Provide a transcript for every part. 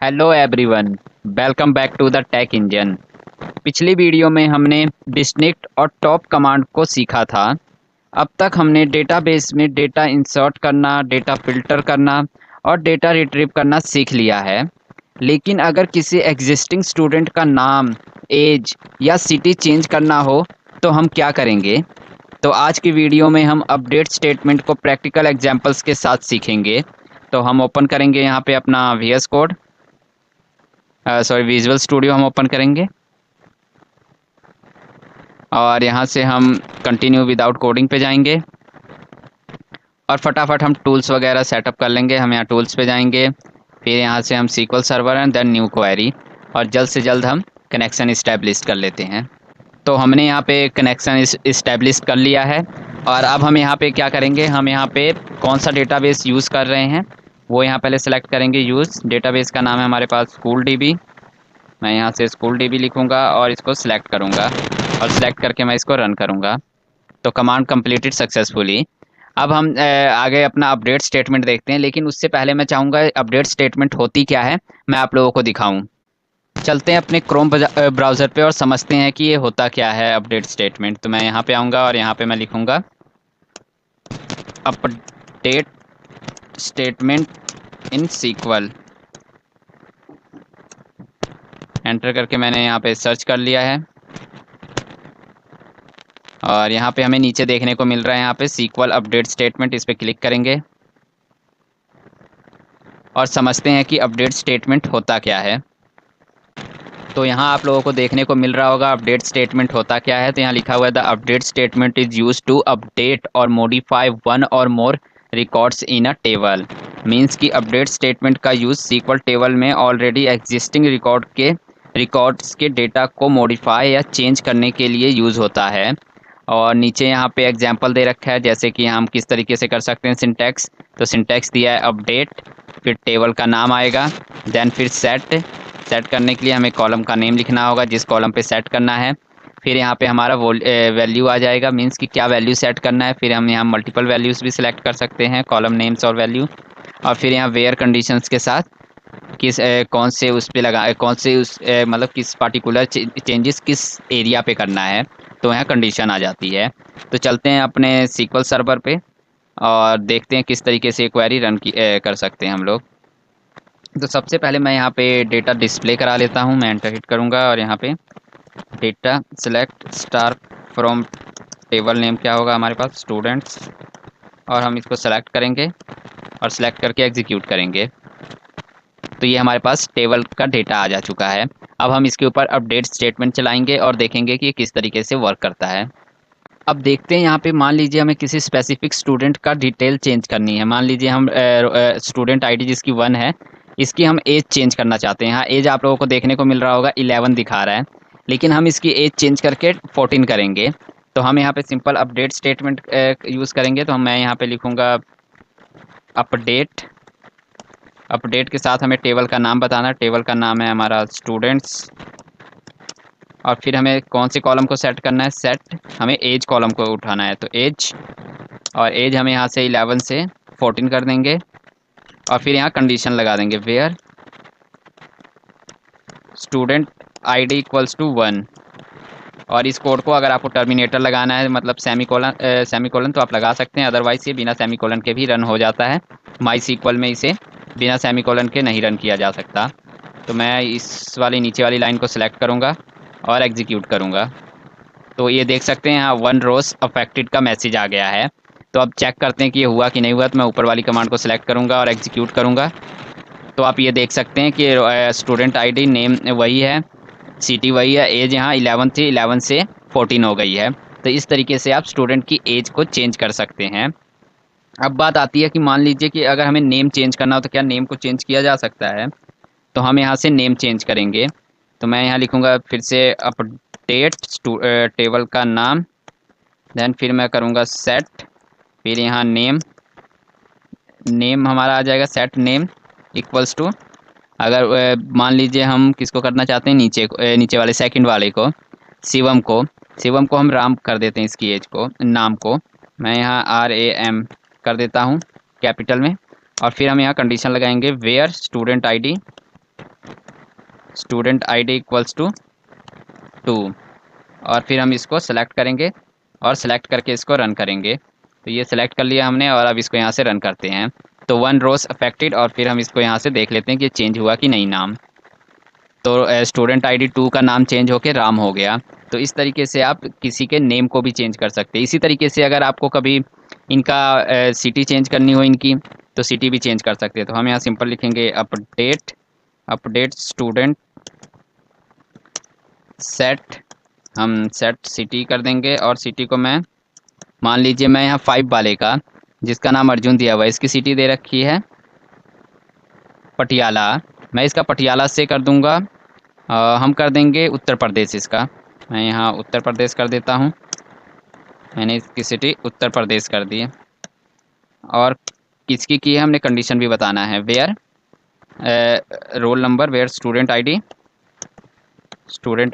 Hello everyone, welcome back to the Tech Engine. पिछली video में हमने डिस्टिंक्ट और टॉप कमांड को सीखा था। अब तक हमने डेटाबेस में डेटा इंसर्ट करना, डेटा फिल्टर करना और डेटा रिट्रीव करना सीख लिया है। लेकिन अगर किसी एग्जिस्टिंग स्टूडेंट का नाम, एज या सिटी चेंज करना हो तो हम क्या करेंगे? तो आज की वीडियो में हम अपडेट स्टेटमेंट को प्रैक्टिकल एग्जांपल्स के साथ सीखेंगे। तो हम ओपन करेंगे यहाँ पे अपना VS code, sorry visual studio हम ओपन करेंगे और यहाँ से हम कंटिन्यू विदाउट कोडिंग पे जाएंगे और फटाफट हम टूल्स वगैरह सेटअप कर लेंगे। हम यहाँ टूल्स पे जाएंगे, फिर यहाँ से हम SQL server and then new query और जल्द से जल्द हम कनेक्शन इस्टेब्लिश कर लेते हैं। तो हमने यहाँ पे कनेक्शन इस्टेब्लिश कर लिया है और अब हम यहाँ पे क्या करेंगे, हम यहाँ पे कौन सा डेटाबेस यूज़ कर रहे हैं वो यहाँ पहले सेलेक्ट करेंगे। यूज़ डेटाबेस का नाम है हमारे पास स्कूल DB। मैं यहाँ से स्कूल DB लिखूँगा और इसको सिलेक्ट करूँगा और सिलेक्ट करके मैं इसको रन करूँगा। तो कमांड कंप्लीटेड सक्सेसफुली। अब हम आगे अपना अपडेट स्टेटमेंट देखते हैं, लेकिन उससे पहले मैं चाहूँगा अपडेट स्टेटमेंट होती क्या है मैं आप लोगों को दिखाऊँ। चलते हैं अपने क्रोम ब्राउज़र पे और समझते हैं कि ये होता क्या है अपडेट स्टेटमेंट। तो मैं यहाँ पे आऊँगा और यहाँ पे मैं लिखूँगा update statement in SQL। Enter करके मैंने यहाँ पे सर्च कर लिया है और यहाँ पे हमें नीचे देखने को मिल रहा है यहाँ पे SQL अपडेट स्टेटमेंट। इस पर क्लिक करेंगे और समझते हैं कि अपडेट स्टेटमेंट होता क्या है। तो यहाँ आप लोगों को देखने को मिल रहा होगा अपडेट स्टेटमेंट होता क्या है। तो यहाँ लिखा हुआ है the update statement is use to update or modify one or more records in a table. Means कि अपडेट स्टेटमेंट का यूज़ SQL टेबल में ऑलरेडी एग्जिस्टिंग रिकॉर्ड्स के डेटा को मॉडिफाई या चेंज करने के लिए यूज़ होता है। और नीचे यहाँ पे एग्जांपल दे रखा है जैसे कि हम किस तरीके से कर सकते हैं सिंटैक्स। तो सिंटैक्स दिया है अपडेट, फिर टेबल का नाम आएगा, देन फिर सेट करने के लिए हमें कॉलम का नेम लिखना होगा जिस कॉलम पे सेट करना है। फिर यहाँ पे हमारा वैल्यू आ जाएगा, मीन्स कि क्या वैल्यू सेट करना है। फिर हम यहाँ मल्टीपल वैल्यूज़ भी सिलेक्ट कर सकते हैं, कॉलम नेम्स और वैल्यू। और फिर यहाँ वेयर कंडीशंस के साथ किस कौन से उस पे लगा कौन से उस मतलब किस पार्टिकुलर चेंजेस किस एरिया पे करना है, तो यहाँ कंडीशन आ जाती है। तो चलते हैं अपने SQL सर्वर पे और देखते हैं किस तरीके से क्वेरी रन कर सकते हैं हम लोग। तो सबसे पहले मैं यहाँ पे डेटा डिस्प्ले करा लेता हूँ। मैं एंटर हिट करूँगा और यहाँ पे data select star from table name क्या होगा हमारे पास स्टूडेंट्स, और हम इसको सेलेक्ट करेंगे और सेलेक्ट करके एग्जीक्यूट करेंगे। तो ये हमारे पास टेबल का डेटा आ जा चुका है। अब हम इसके ऊपर अपडेट स्टेटमेंट चलाएंगे और देखेंगे कि ये किस तरीके से वर्क करता है। अब देखते हैं यहाँ पे, मान लीजिए हमें किसी स्पेसिफिक स्टूडेंट का डिटेल चेंज करनी है। मान लीजिए हम स्टूडेंट आईडी जिसकी 1 है, इसकी हम एज चेंज करना चाहते हैं। यहाँ एज आप लोगों को देखने को मिल रहा होगा 11 दिखा रहा है, लेकिन हम इसकी एज चेंज करके 14 करेंगे। तो हम यहाँ पे सिंपल अपडेट स्टेटमेंट यूज़ करेंगे। तो मैं यहाँ पे लिखूँगा अपडेट। अपडेट के साथ हमें टेबल का नाम बताना, टेबल का नाम है हमारा स्टूडेंट्स। और फिर हमें कौन से कॉलम को सेट करना है, सेट हमें एज कॉलम को उठाना है। तो एज, और एज हमें यहाँ से 11 से 14 कर देंगे और फिर यहाँ कंडीशन लगा देंगे where student ID equals to 1। और इस कोड को अगर आपको टर्मिनेटर लगाना है, मतलब सेमीकोलन, तो आप लगा सकते हैं, अदरवाइज ये बिना सेमीकोलन के भी रन हो जाता है। MySQL में इसे बिना सेमीकोलन के नहीं रन किया जा सकता। तो मैं इस वाली नीचे वाली लाइन को सिलेक्ट करूँगा और एग्जीक्यूट करूँगा। तो ये देख सकते हैं यहाँ 1 रोज अफेक्टेड का मैसेज आ गया है। तो अब चेक करते हैं कि ये हुआ कि नहीं हुआ। तो मैं ऊपर वाली कमांड को सिलेक्ट करूँगा और एग्जीक्यूट करूँगा। तो आप ये देख सकते हैं कि स्टूडेंट आईडी नेम वही है, सिटी वही है, एज यहाँ 11 थी, 11 से 14 हो गई है। तो इस तरीके से आप स्टूडेंट की एज को चेंज कर सकते हैं। अब बात आती है कि मान लीजिए कि अगर हमें नेम चेंज करना हो तो क्या नेम को चेंज किया जा सकता है। तो हम यहाँ से नेम चेंज करेंगे। तो मैं यहाँ लिखूँगा फिर से अपडेट टेबल का नाम, देन फिर मैं करूँगा सेट, फिर यहाँ नेम हमारा आ जाएगा सेट नेम इक्वल्स टू, अगर मान लीजिए हम किसको करना चाहते हैं, नीचे वाले सेकंड वाले को, शिवम को हम राम कर देते हैं इसकी एज को, नाम को मैं यहाँ RAM कर देता हूँ कैपिटल में। और फिर हम यहाँ कंडीशन लगाएंगे where student ID student ID equals to 2, और फिर हम इसको सेलेक्ट करेंगे और सेलेक्ट करके इसको रन करेंगे। तो ये सेलेक्ट कर लिया हमने और अब इसको यहाँ से रन करते हैं। तो 1 रोज अफेक्टेड, और फिर हम इसको यहाँ से देख लेते हैं कि चेंज हुआ कि नहीं नाम। तो स्टूडेंट आईडी 2 का नाम चेंज होके राम हो गया। तो इस तरीके से आप किसी के नेम को भी चेंज कर सकते हैं। इसी तरीके से अगर आपको कभी इनका सिटी चेंज करनी हो इनकी, तो सिटी भी चेंज कर सकते हैं। तो हम यहाँ सिंपल लिखेंगे अपडेट स्टूडेंट सेट, हम सेट सिटी कर देंगे। और सिटी को मैं मान लीजिए मैं यहाँ 5 वाले का, जिसका नाम अर्जुन दिया हुआ है, इसकी सिटी दे रखी है पटियाला, मैं इसका पटियाला से कर दूंगा। हम कर देंगे उत्तर प्रदेश इसका, मैं यहाँ उत्तर प्रदेश कर देता हूँ। मैंने इसकी सिटी उत्तर प्रदेश कर दी है। और किसकी की है हमने कंडीशन भी बताना है, where roll number, where student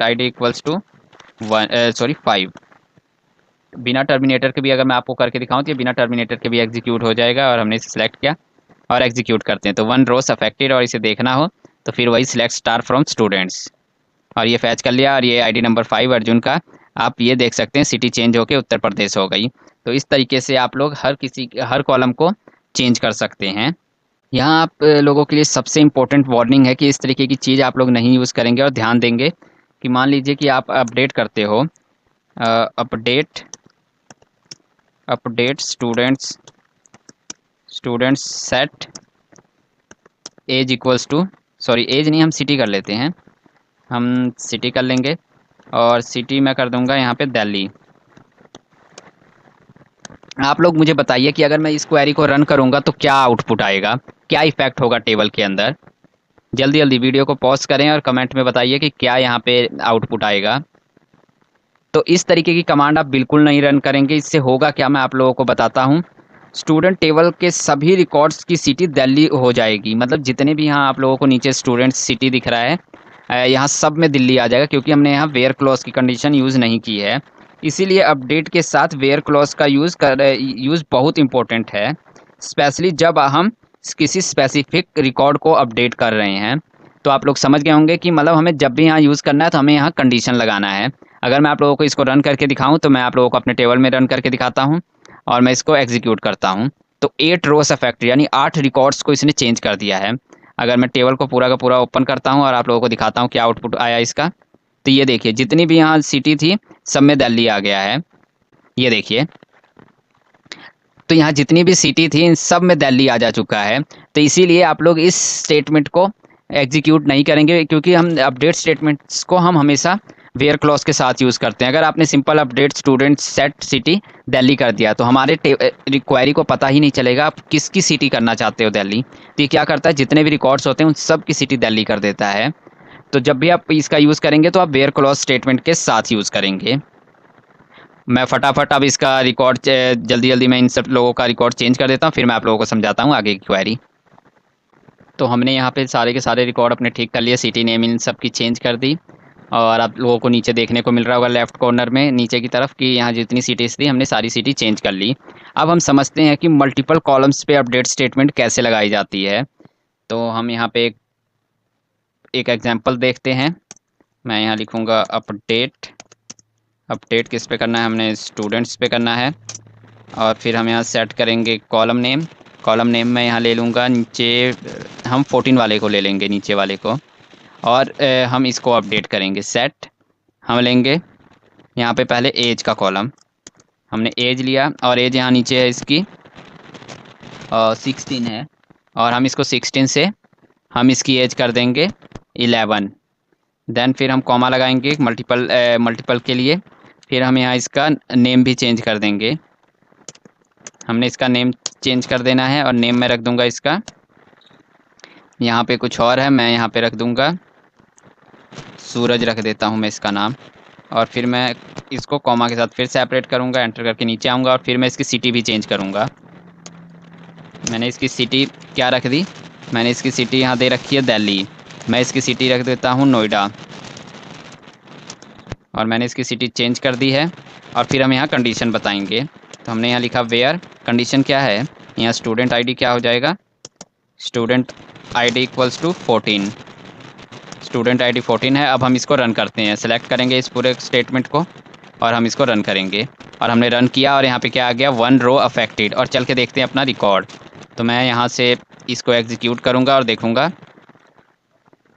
ID equals to 5। बिना टर्मिनेटर के भी अगर मैं आपको करके दिखाऊं तो ये बिना टर्मिनेटर के भी एग्जीक्यूट हो जाएगा। और हमने इसे सिलेक्ट किया और एग्जीक्यूट करते हैं। तो 1 रोज अफेक्टेड, और इसे देखना हो तो फिर वही सिलेक्ट स्टार फ्रॉम स्टूडेंट्स, और ये फैच कर लिया। और ये आईडी नंबर 5 अर्जुन का, आप ये देख सकते हैं सिटी चेंज होके उत्तर प्रदेश हो गई। तो इस तरीके से आप लोग हर कॉलम को चेंज कर सकते हैं। यहाँ आप लोगों के लिए सबसे इम्पोर्टेंट वार्निंग है कि इस तरीके की चीज़ आप लोग नहीं यूज़ करेंगे। और ध्यान देंगे कि मान लीजिए कि आप अपडेट करते हो, update students set age equals to, sorry age नहीं, हम सिटी कर लेते हैं, हम सिटी कर लेंगे। और सिटी मैं कर दूंगा यहाँ पे दिल्ली। आप लोग मुझे बताइए कि अगर मैं इस क्वेरी को रन करूंगा तो क्या आउटपुट आएगा, क्या इफेक्ट होगा टेबल के अंदर। जल्दी जल्दी वीडियो को पॉज करें और कमेंट में बताइए कि क्या यहाँ पे आउटपुट आएगा। तो इस तरीके की कमांड आप बिल्कुल नहीं रन करेंगे। इससे होगा क्या, मैं आप लोगों को बताता हूँ। स्टूडेंट टेबल के सभी रिकॉर्ड्स की सिटी दिल्ली हो जाएगी, मतलब जितने भी यहाँ आप लोगों को नीचे स्टूडेंट सिटी दिख रहा है, यहाँ सब में दिल्ली आ जाएगा, क्योंकि हमने यहाँ वेयर क्लॉज की कंडीशन यूज़ नहीं की है। इसीलिए अपडेट के साथ वेयर क्लॉज का यूज़ बहुत इंपॉर्टेंट है, स्पेशली जब हम किसी स्पेसिफिक रिकॉर्ड को अपडेट कर रहे हैं। तो आप लोग समझ गए होंगे कि मतलब हमें जब भी यहाँ यूज़ करना है तो हमें यहाँ कंडीशन लगाना है। अगर मैं आप लोगों को इसको रन करके दिखाऊं तो मैं आप लोगों को अपने टेबल में रन करके दिखाता हूं और मैं इसको एग्जीक्यूट करता हूं। तो 8 रोज अफेक्ट, यानी 8 रिकॉर्ड्स को इसने चेंज कर दिया है। अगर मैं टेबल को पूरा का पूरा ओपन करता हूं और आप लोगों को दिखाता हूं क्या आउटपुट आया इसका, तो ये देखिए जितनी भी यहाँ सिटी थी सब में दिल्ली आ गया है। ये देखिए, तो यहाँ जितनी भी सिटी थी इन सब में दिल्ली आ जा चुका है। तो इसीलिए आप लोग इस स्टेटमेंट को एग्जीक्यूट नहीं करेंगे, क्योंकि हम अपडेट स्टेटमेंट्स को हम हमेशा वेयर क्लॉज के साथ यूज़ करते हैं। अगर आपने simple update student set city Delhi कर दिया तो हमारे क्वेरी को पता ही नहीं चलेगा आप किसकी सिटी करना चाहते हो दिल्ली। तो ये क्या करता है, जितने भी रिकॉर्ड्स होते हैं उन सब की सिटी दिल्ली कर देता है। तो जब भी आप इसका यूज़ करेंगे तो आप वेयर क्लॉज स्टेटमेंट के साथ यूज़ करेंगे। मैं फटाफट अब इसका रिकॉर्ड जल्दी जल्दी मैं इन सब लोगों का रिकॉर्ड चेंज कर देता हूँ, फिर मैं आप लोगों को समझाता हूँ आगे की क्वेरी। तो हमने यहाँ पे सारे के सारे रिकॉर्ड अपने ठीक कर लिए, सिटी नेम इन सब की चेंज कर दी। और आप लोगों को नीचे देखने को मिल रहा होगा लेफ्ट कॉर्नर में नीचे की तरफ कि यहाँ जितनी सिटीज़ थी हमने सारी सिटी चेंज कर ली। अब हम समझते हैं कि मल्टीपल कॉलम्स पे अपडेट स्टेटमेंट कैसे लगाई जाती है। तो हम यहाँ पे एक एग्जांपल देखते हैं। मैं यहाँ लिखूँगा अपडेट किस पे करना है, हमने स्टूडेंट्स पे करना है। और फिर हम यहाँ सेट करेंगे कॉलम नेम मैं यहाँ ले लूँगा नीचे, हम 14 वाले को ले लेंगे नीचे वाले को। और हम इसको अपडेट करेंगे सेट, हम लेंगे यहाँ पे पहले एज का कॉलम, हमने एज लिया और एज यहाँ नीचे है इसकी 16 है, और हम इसको 16 से हम इसकी एज कर देंगे 11। देन फिर हम कॉमा लगाएंगे मल्टीपल के लिए। फिर हम यहाँ इसका नेम भी चेंज कर देंगे, हमने इसका नेम चेंज कर देना है। और नेम में रख दूंगा इसका, यहाँ पे कुछ और है, मैं यहाँ पे रख दूंगा सूरज, रख देता हूँ मैं इसका नाम। और फिर मैं इसको कॉमा के साथ फिर सेपरेट करूँगा, एंटर करके नीचे आऊँगा। और फिर मैं इसकी सिटी भी चेंज करूँगा। मैंने इसकी सिटी क्या रख दी, मैंने इसकी सिटी यहाँ दे रखी है दिल्ली, मैं इसकी सिटी रख देता हूँ नोएडा। और मैंने इसकी सिटी चेंज कर दी है। और फिर हम यहाँ कंडीशन बताएंगे। तो हमने यहाँ लिखा वेयर, कंडीशन क्या है, यहाँ स्टूडेंट आईडी क्या हो जाएगा, student ID equals to 14, student ID 14 है। अब हम इसको रन करते हैं, सेलेक्ट करेंगे इस पूरे स्टेटमेंट को और हम इसको रन करेंगे। और हमने रन किया और यहाँ पे क्या आ गया, 1 रो अफेक्टेड। और चल के देखते हैं अपना रिकॉर्ड। तो मैं यहाँ से इसको एग्जीक्यूट करूँगा और देखूँगा,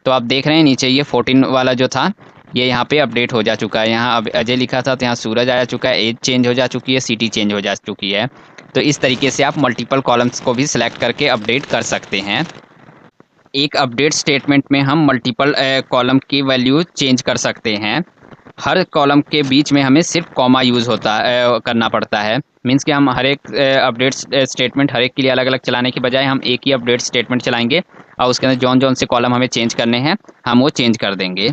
तो आप देख रहे हैं नीचे ये 14 वाला जो था ये यहाँ पे अपडेट हो जा चुका है। यहाँ अब अजय लिखा था तो यहाँ सूरज आ चुका है, एज चेंज हो जा चुकी है, सिटी चेंज हो जा चुकी है। तो इस तरीके से आप मल्टीपल कॉलम्स को भी सिलेक्ट करके अपडेट कर सकते हैं। एक अपडेट स्टेटमेंट में हम मल्टीपल कॉलम की वैल्यू चेंज कर सकते हैं। हर कॉलम के बीच में हमें सिर्फ कॉमा यूज़ होता करना पड़ता है। मीन्स कि हम हर एक अपडेट स्टेटमेंट हर एक के लिए अलग अलग चलाने की बजाय हम एक ही अपडेट स्टेटमेंट चलाएंगे और उसके अंदर जौन जौन से कॉलम हमें चेंज करने हैं हम वो चेंज कर देंगे।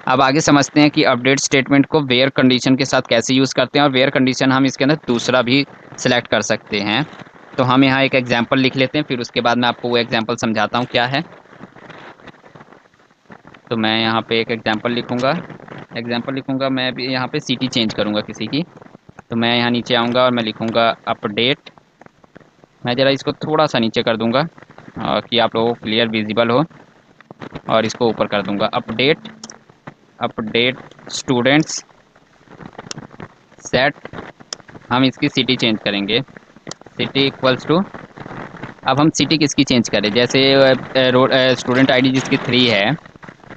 अब आगे समझते हैं कि अपडेट स्टेटमेंट को वेयर कंडीशन के साथ कैसे यूज़ करते हैं, और वेयर कंडीशन हम इसके अंदर दूसरा भी सिलेक्ट कर सकते हैं। तो हम यहाँ एक एग्जांपल लिख लेते हैं, फिर उसके बाद मैं आपको वो एग्जांपल समझाता हूँ क्या है। तो मैं यहाँ पे एक एग्जांपल लिखूँगा, मैं भी यहाँ पे सिटी चेंज करूँगा किसी की। तो मैं यहाँ नीचे आऊँगा और मैं लिखूँगा अपडेट। मैं ज़रा इसको थोड़ा सा नीचे कर दूँगा कि आप लोगों को क्लियर विजिबल हो, और इसको ऊपर कर दूँगा अपडेट स्टूडेंट्स सेट। हम इसकी सिटी चेंज करेंगे, सिटी इक्वल्स टू, अब हम सिटी किसकी चेंज करें, जैसे स्टूडेंट आईडी जिसकी 3 है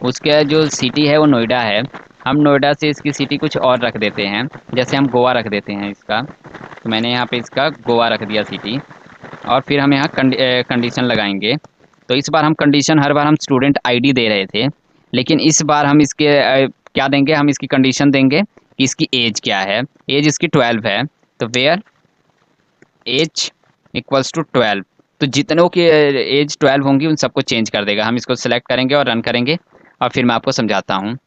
उसका जो सिटी है वो नोएडा है। हम नोएडा से इसकी सिटी कुछ और रख देते हैं, जैसे हम गोवा रख देते हैं इसका। तो मैंने यहाँ पे इसका गोवा रख दिया सिटी, और फिर हम यहाँ कंडीशन लगाएंगे। तो इस बार हम कंडीशन, हर बार हम स्टूडेंट आईडी दे रहे थे, लेकिन इस बार हम इसके क्या देंगे, हम इसकी कंडीशन देंगे कि इसकी एज क्या है। एज इसकी 12 है, तो वेयर एज इक्वल्स टू 12। तो जितनों की एज 12 होंगी उन सबको चेंज कर देगा। हम इसको सेलेक्ट करेंगे और रन करेंगे और फिर मैं आपको समझाता हूँ।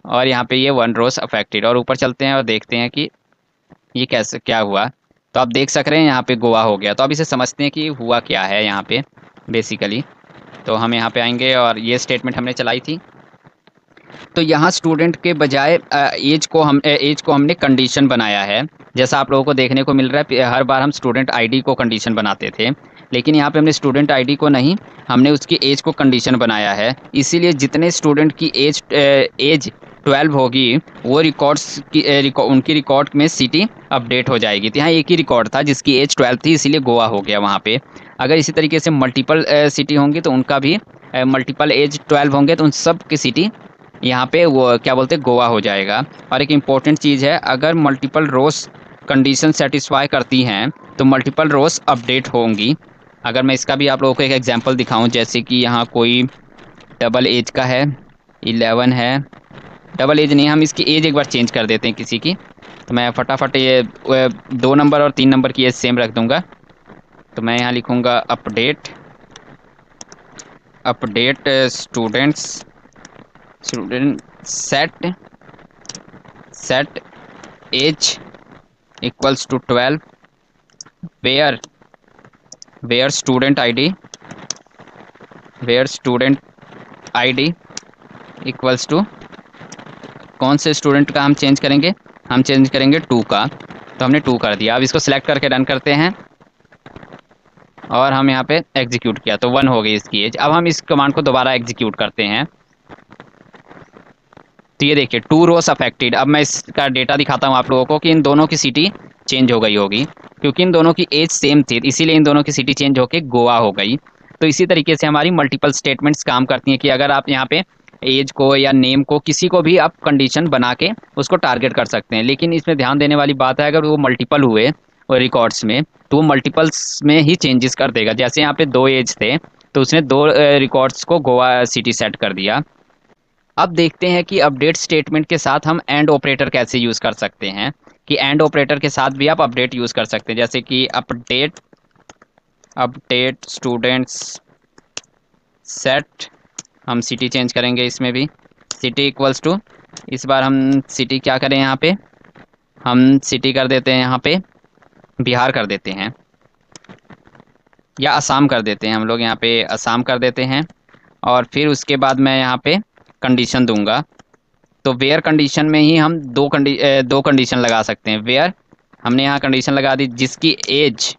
और यहाँ पे ये 1 रोज अफेक्टेड, और ऊपर चलते हैं और देखते हैं कि ये कैसे क्या हुआ। तो आप देख सक रहे हैं यहाँ पे गोवा हो गया। तो अब इसे समझते हैं कि हुआ क्या है यहाँ पे बेसिकली। तो हम यहाँ पे आएंगे और ये स्टेटमेंट हमने चलाई थी। तो यहाँ स्टूडेंट के बजाय एज को हमने कंडीशन बनाया है। जैसा आप लोगों को देखने को मिल रहा है, हर बार हम स्टूडेंट आईडी को कंडीशन बनाते थे, लेकिन यहाँ पे हमने स्टूडेंट आईडी को नहीं, हमने उसकी एज को कंडीशन बनाया है। इसीलिए जितने स्टूडेंट की एज 12 होगी वो उनकी रिकॉर्ड में सिटी अपडेट हो जाएगी। तो यहाँ एक ही रिकॉर्ड था जिसकी एज 12 थी, इसीलिए गोवा हो गया वहाँ पे। अगर इसी तरीके से मल्टीपल सिटी होंगी तो उनका भी मल्टीपल एज 12 होंगे तो उन सब की सिटी यहाँ पे वो क्या बोलते हैं गोवा हो जाएगा। और एक इम्पॉर्टेंट चीज़ है, अगर मल्टीपल रोज कंडीशन सेटिस्फाई करती हैं तो मल्टीपल रोज अपडेट होंगी। अगर मैं इसका भी आप लोगों को एक एग्जांपल दिखाऊं, जैसे कि यहाँ कोई डबल एज का है, 11 है, डबल एज नहीं, हम इसकी एज एक बार चेंज कर देते हैं किसी की। तो मैं फटाफट ये 2 नंबर और 3 नंबर की एज सेम रख दूँगा। तो मैं यहाँ लिखूँगा update student set age equals to 12 where student ID equals to, कौन से स्टूडेंट का हम चेंज करेंगे, हम चेंज करेंगे 2 का। तो हमने 2 कर दिया। अब इसको सिलेक्ट करके रन करते हैं और हम यहाँ पे एग्जीक्यूट किया तो 1 हो गई इसकी एज। अब हम इस कमांड को दोबारा एग्जीक्यूट करते हैं। तो ये देखिए 2 रोज अफेक्टेड। अब मैं इसका डेटा दिखाता हूँ आप लोगों को कि इन दोनों की सिटी चेंज हो गई होगी, क्योंकि इन दोनों की एज सेम थी, इसीलिए इन दोनों की सिटी चेंज होकर गोवा हो गई। तो इसी तरीके से हमारी मल्टीपल स्टेटमेंट्स काम करती हैं कि अगर आप यहाँ पे एज को या नेम को किसी को भी आप कंडीशन बना के उसको टारगेट कर सकते हैं। लेकिन इसमें ध्यान देने वाली बात है, अगर वो मल्टीपल हुए और रिकॉर्ड्स में तो वो मल्टीपल्स में ही चेंजेस कर देगा। जैसे यहाँ पे 2 एज थे तो उसने 2 रिकॉर्ड्स को गोवा सिटी सेट कर दिया। अब देखते हैं कि अपडेट स्टेटमेंट के साथ हम एंड ऑपरेटर कैसे यूज़ कर सकते हैं, कि एंड ऑपरेटर के साथ भी आप अपडेट यूज़ कर सकते हैं। जैसे कि अपडेट स्टूडेंट्स सेट, हम सिटी चेंज करेंगे इसमें भी, सिटी इक्वल्स टू, इस बार हम सिटी क्या करें, यहाँ पे हम सिटी कर देते हैं, यहाँ पे बिहार कर देते हैं या असम कर देते हैं। हम लोग यहाँ पे असम कर देते हैं और फिर उसके बाद मैं यहाँ पे कंडीशन दूंगा। तो वेयर कंडीशन में ही हम दो कंडीशन लगा सकते हैं। वेयर हमने यहाँ कंडीशन लगा दी जिसकी एज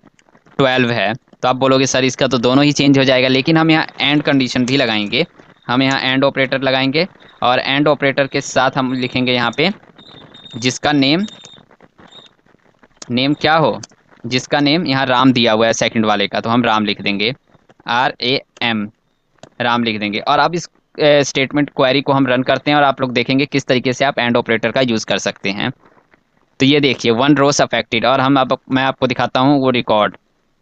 12 है, तो आप बोलोगे सर इसका तो दोनों ही चेंज हो जाएगा, लेकिन हम यहाँ एंड कंडीशन भी लगाएंगे हम यहाँ एंड ऑपरेटर लगाएंगे और एंड ऑपरेटर के साथ हम लिखेंगे यहाँ पे जिसका नेम क्या हो, जिसका नेम यहाँ राम दिया हुआ है सेकंड वाले का, तो हम राम लिख देंगे, RAM, राम लिख देंगे। और अब इस स्टेटमेंट क्वेरी को हम रन करते हैं और आप लोग देखेंगे किस तरीके से आप एंड ऑपरेटर का यूज़ कर सकते हैं। तो ये देखिए 1 रोज अफेक्टेड, और हम अब मैं आपको दिखाता हूँ वो रिकॉर्ड।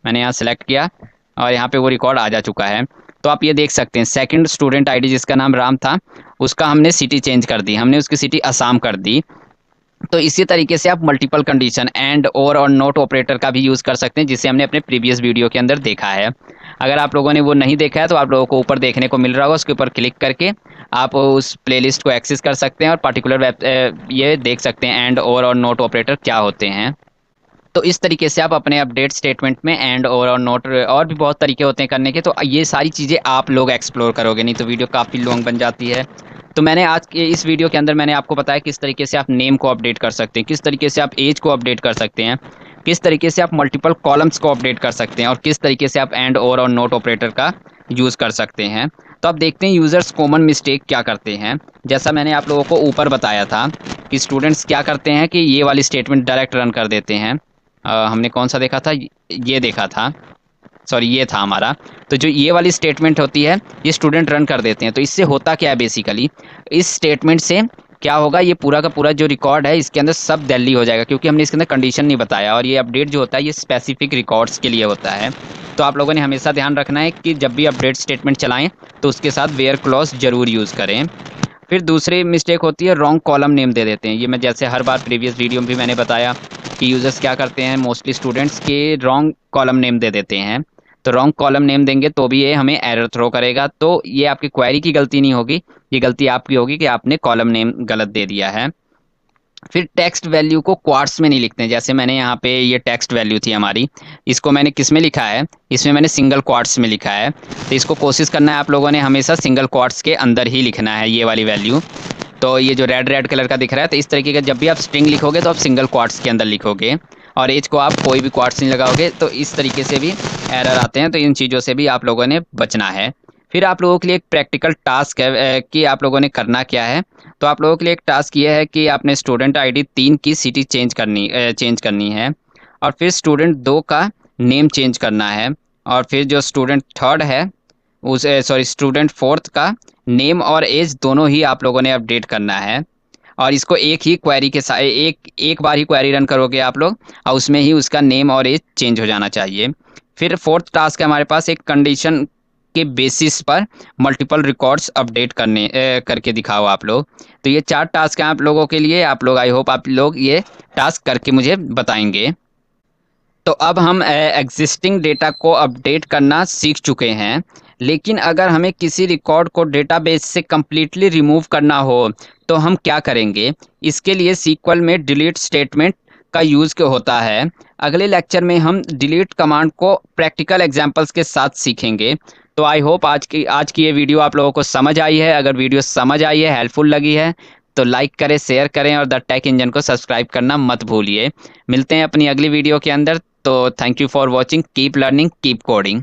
मैंने यहाँ सेलेक्ट किया और यहाँ पे वो रिकॉर्ड आ जा चुका है। तो आप ये देख सकते हैं सेकंड स्टूडेंट आईडी जिसका नाम राम था, उसका हमने सिटी चेंज कर दी, हमने उसकी सिटी असम कर दी। तो इसी तरीके से आप मल्टीपल कंडीशन एंड और नोट ऑपरेटर का भी यूज़ कर सकते हैं, जिसे हमने अपने प्रीवियस वीडियो के अंदर देखा है। अगर आप लोगों ने वो नहीं देखा है तो आप लोगों को ऊपर देखने को मिल रहा होगा, उसके ऊपर क्लिक करके आप उस प्लेलिस्ट को एक्सेस कर सकते हैं और पर्टिकुलर ये देख सकते हैं एंड और नोट ऑपरेटर क्या होते हैं। तो इस तरीके से आप अपने अपडेट स्टेटमेंट में एंड और नोट, और भी बहुत तरीके होते हैं करने के, तो ये सारी चीज़ें आप लोग एक्सप्लोर करोगे, नहीं तो वीडियो काफ़ी लॉन्ग बन जाती है। तो मैंने आज के इस वीडियो के अंदर मैंने आपको बताया किस तरीके से आप नेम को अपडेट कर सकते हैं, किस तरीके से आप एज को अपडेट कर सकते हैं, किस तरीके से आप मल्टीपल कॉलम्स को अपडेट कर सकते हैं, और किस तरीके से आप एंड और नोट ऑपरेटर का यूज़ कर सकते हैं। तो अब देखते हैं यूज़र्स कॉमन मिस्टेक क्या करते हैं। जैसा मैंने आप लोगों को ऊपर बताया था कि स्टूडेंट्स क्या करते हैं कि ये वाली स्टेटमेंट डायरेक्ट रन कर देते हैं। हमने कौन सा देखा था, ये देखा था, सॉरी ये था हमारा। तो जो ये वाली स्टेटमेंट होती है ये स्टूडेंट रन कर देते हैं। तो इससे होता क्या है, बेसिकली इस स्टेटमेंट से क्या होगा, ये पूरा का पूरा जो रिकॉर्ड है इसके अंदर सब दिल्ली हो जाएगा, क्योंकि हमने इसके अंदर कंडीशन नहीं बताया। और ये अपडेट जो होता है ये स्पेसिफिक रिकॉर्ड्स के लिए होता है। तो आप लोगों ने हमेशा ध्यान रखना है कि जब भी अपडेट स्टेटमेंट चलाएं तो उसके साथ वेयर क्लॉज जरूर यूज़ करें। फिर दूसरी मिस्टेक होती है रॉन्ग कॉलम नेम दे देते हैं। ये मैं जैसे हर बार प्रीवियस वीडियो में भी मैंने बताया कि यूज़र्स क्या करते हैं, मोस्टली स्टूडेंट्स के रॉन्ग कॉलम नेम दे देते हैं। तो रॉन्ग कॉलम नेम देंगे तो भी ये हमें एरर थ्रो करेगा। तो ये आपकी क्वेरी की गलती नहीं होगी, ये गलती आपकी होगी कि आपने कॉलम नेम गलत दे दिया है। फिर टेक्स्ट वैल्यू को क्वार्ट्स में नहीं लिखते हैं। जैसे मैंने यहाँ पे ये टेक्स्ट वैल्यू थी हमारी, इसको मैंने किस में लिखा है, इसमें मैंने सिंगल क्वार्ट्स में लिखा है। तो इसको कोशिश करना है आप लोगों ने हमेशा सिंगल क्वार्ट्स के अंदर ही लिखना है ये वाली वैल्यू। तो ये जो रेड रेड कलर का दिख रहा है, तो इस तरीके का जब भी आप स्ट्रिंग लिखोगे तो आप सिंगल क्वार्ट्स के अंदर लिखोगे, और एज को आप कोई भी क्वार्ट्स नहीं लगाओगे। तो इस तरीके से भी एरर आते हैं। तो इन चीज़ों से भी आप लोगों ने बचना है। फिर आप लोगों के लिए एक प्रैक्टिकल टास्क है कि आप लोगों ने करना क्या है। तो आप लोगों के लिए एक टास्क ये है कि आपने स्टूडेंट आईडी 3 की सिटी चेंज करनी है, और फिर स्टूडेंट 2 का नेम चेंज करना है, और फिर जो स्टूडेंट थर्ड है उस सॉरी स्टूडेंट फोर्थ का नेम और एज दोनों ही आप लोगों ने अपडेट करना है। और इसको एक ही क्वेरी के साथ एक बार ही क्वेरी रन करोगे आप लोग, और उसमें ही उसका नेम और एज चेंज हो जाना चाहिए। फिर फोर्थ टास्क है हमारे पास, एक कंडीशन के बेसिस पर मल्टीपल रिकॉर्ड्स अपडेट करके दिखाओ आप लोग। तो ये 4 टास्क हैं आप लोगों के लिए। आप लोग आई होप आप लोग ये टास्क करके मुझे बताएंगे। तो अब हम एग्जिस्टिंग डेटा को अपडेट करना सीख चुके हैं, लेकिन अगर हमें किसी रिकॉर्ड को डेटाबेस से कम्प्लीटली रिमूव करना हो तो हम क्या करेंगे। इसके लिए सीक्वल में डिलीट स्टेटमेंट का यूज़ होता है। अगले लेक्चर में हम डिलीट कमांड को प्रैक्टिकल एग्जांपल्स के साथ सीखेंगे। तो आई होप आज की ये वीडियो आप लोगों को समझ आई है। अगर वीडियो समझ आई है, हेल्पफुल लगी है, तो लाइक करें, शेयर करें, और द टेक इंजन को सब्सक्राइब करना मत भूलिए। मिलते हैं अपनी अगली वीडियो के अंदर। तो thank you for watching, keep learning, keep coding.